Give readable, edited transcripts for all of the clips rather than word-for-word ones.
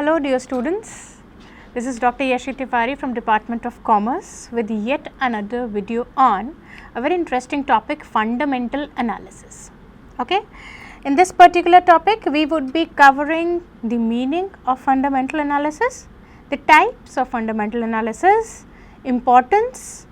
Hello dear students, this is Dr. Yashi Tiwari from Department of Commerce with yet another video on a very interesting topic, fundamental analysis. Okay. In this particular topic we would be covering the meaning of fundamental analysis, the types of fundamental analysis, importance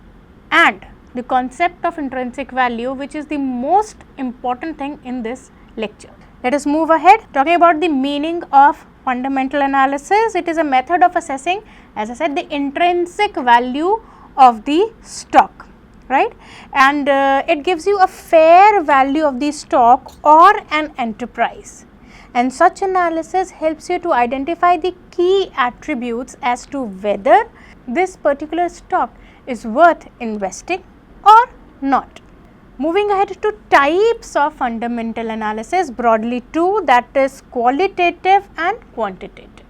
and the concept of intrinsic value, which is the most important thing in this lecture. Let us move ahead talking about the meaning of fundamental analysis. It is a method of assessing, as I said, the intrinsic value of the stock, right, and it gives you a fair value of the stock or an enterprise, and such analysis helps you to identify the key attributes as to whether this particular stock is worth investing or not. Moving ahead to types of fundamental analysis, broadly two, that is qualitative and quantitative.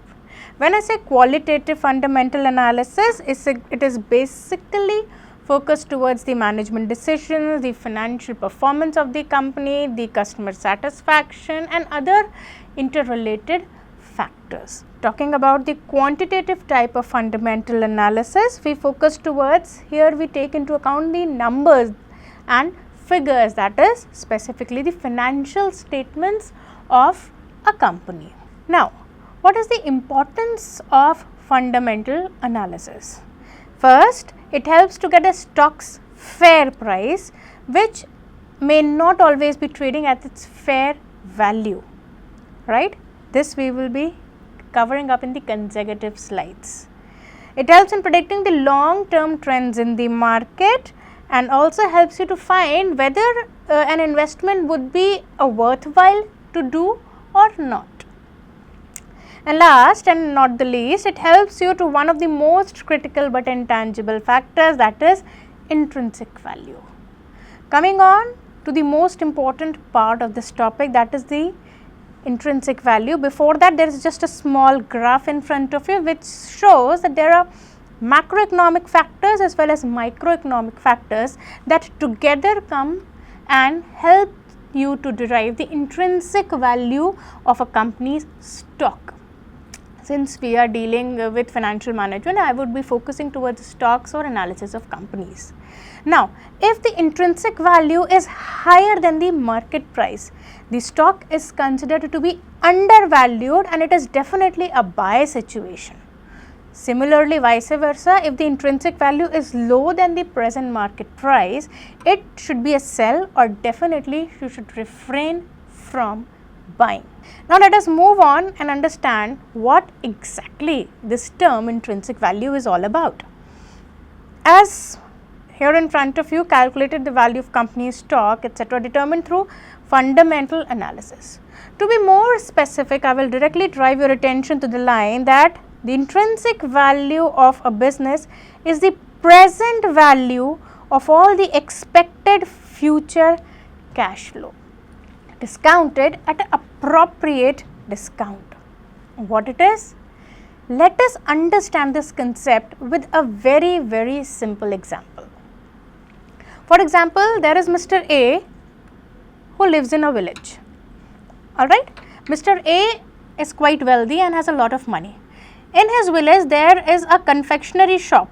When I say qualitative fundamental analysis, it is basically focused towards the management decisions, the financial performance of the company, the customer satisfaction and other interrelated factors. Talking about the quantitative type of fundamental analysis, we focus towards, here we take into account the numbers and figures, that is specifically the financial statements of a company. Now, what is the importance of fundamental analysis? First, it helps to get a stock's fair price, which may not always be trading at its fair value, right? This we will be covering up in the consecutive slides. It helps in predicting the long-term trends in the market and also helps you to find whether an investment would be worthwhile to do or not. And last and not the least, it helps you to one of the most critical but intangible factors, that is intrinsic value. Coming on to the most important part of this topic, that is the intrinsic value. Before that, there is just a small graph in front of you which shows that there are macroeconomic factors as well as microeconomic factors that together come and help you to derive the intrinsic value of a company's stock. Since we are dealing with financial management, I would be focusing towards stocks or analysis of companies. Now, if the intrinsic value is higher than the market price, the stock is considered to be undervalued and it is definitely a buy situation. Similarly, vice versa, if the intrinsic value is low than the present market price, it should be a sell or definitely you should refrain from buying. Now, let us move on and understand what exactly this term intrinsic value is all about. As here in front of you, calculated the value of company stock, etc., determined through fundamental analysis. To be more specific, I will directly drive your attention to the line that the intrinsic value of a business is the present value of all the expected future cash flow, discounted at an appropriate discount. What it is? Let us understand this concept with a very simple example. For example, there is Mr. A who lives in a village. Alright, Mr. A is quite wealthy and has a lot of money. In his village, there is a confectionery shop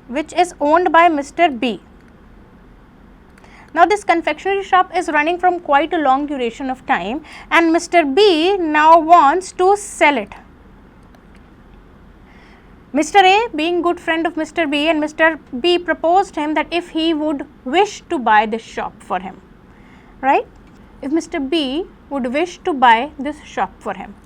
which is owned by Mr. B. Now, this confectionery shop is running from quite a long duration of time and Mr. B now wants to sell it. Mr. A, being good friend of Mr. B, and Mr. B proposed him that if he would wish to buy this shop for him, right? If Mr. B would wish to buy this shop for him.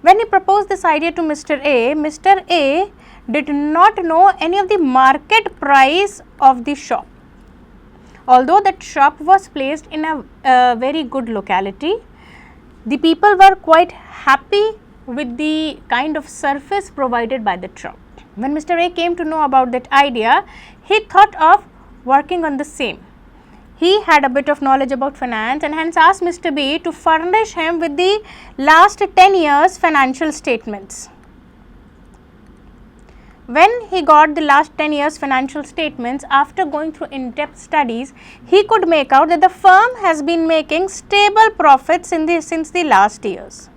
When he proposed this idea to Mr. A did not know any of the market price of the shop. Although that shop was placed in a very good locality, the people were quite happy with the kind of service provided by the shop. When Mr. A came to know about that idea, he thought of working on the same. He had a bit of knowledge about finance and hence asked Mr. B to furnish him with the last 10 years financial statements. When he got the last 10 years financial statements, after going through in-depth studies, he could make out that the firm has been making stable profits since the last years.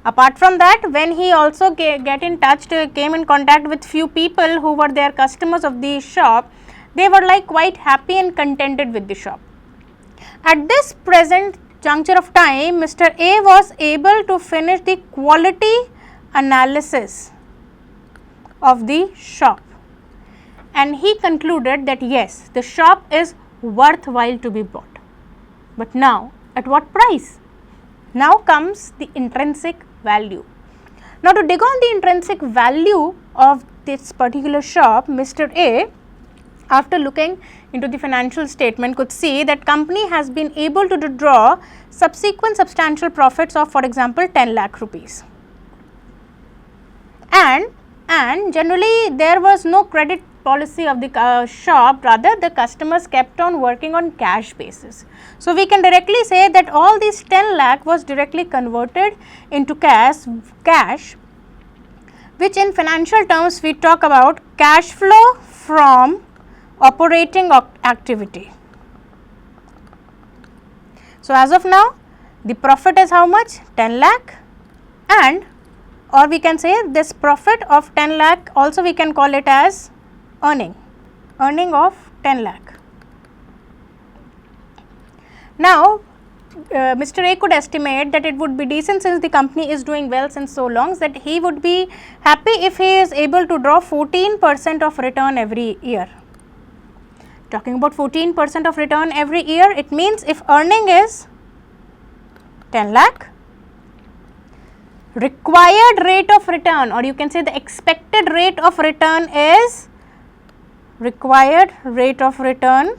Apart from that, when he also came in contact with few people who were their customers of the shop, they were like quite happy and contented with the shop. At this present juncture of time, Mr. A was able to finish the quality analysis of the shop, and he concluded that yes, the shop is worthwhile to be bought. But now, at what price? Now comes the intrinsic value. Now, to dig on the intrinsic value of this particular shop, Mr. A, after looking into the financial statement, could see that company has been able to draw subsequent substantial profits of, for example, 10 lakh rupees. And generally there was no credit policy of the shop, rather the customers kept on working on cash basis. So, we can directly say that all these 10 lakh was directly converted into cash, which in financial terms we talk about cash flow from operating activity. So, as of now the profit is how much? 10 lakh, and or we can say this profit of 10 lakh also we can call it as earning of 10 lakh. Now, Mr. A could estimate that it would be decent, since the company is doing well since so long, that he would be happy if he is able to draw 14% of return every year. Talking about 14% of return every year, it means if earning is 10 lakh, required rate of return, or you can say the expected rate of return is required rate of return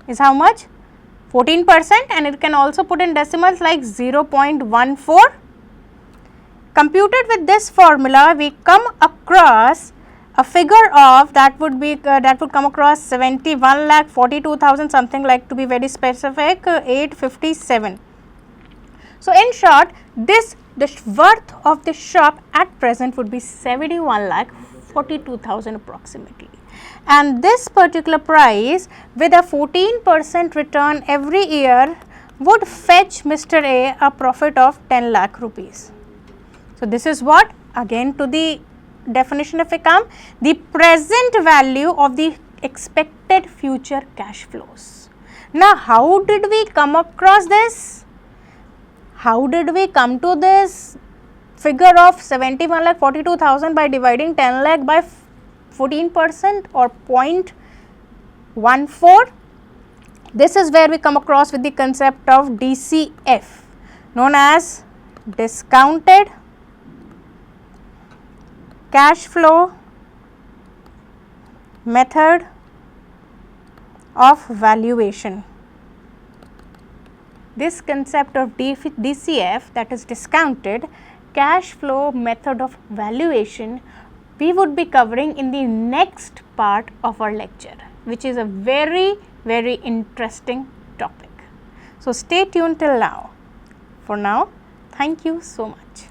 is how much? 14%, and it can also put in decimals like 0.14. Computed with this formula, we come across a figure of that would come across 71,42,000 something, like to be very specific 857. So, in short, the worth of the shop at present would be 71,42,000 approximately, and this particular price with a 14% return every year would fetch Mr. A a profit of 10 lakh rupees. So, this is what, again to the definition if we come, the present value of the expected future cash flows. Now, how did we come across this? How did we come to this figure of 71,42,000 by dividing 10 lakh by 14% or 0.14? This is where we come across with the concept of DCF, known as discounted cash flow method of valuation. This concept of DCF, that is discounted cash flow method of valuation, we would be covering in the next part of our lecture, which is a very, very interesting topic. So, stay tuned till now. For now, thank you so much.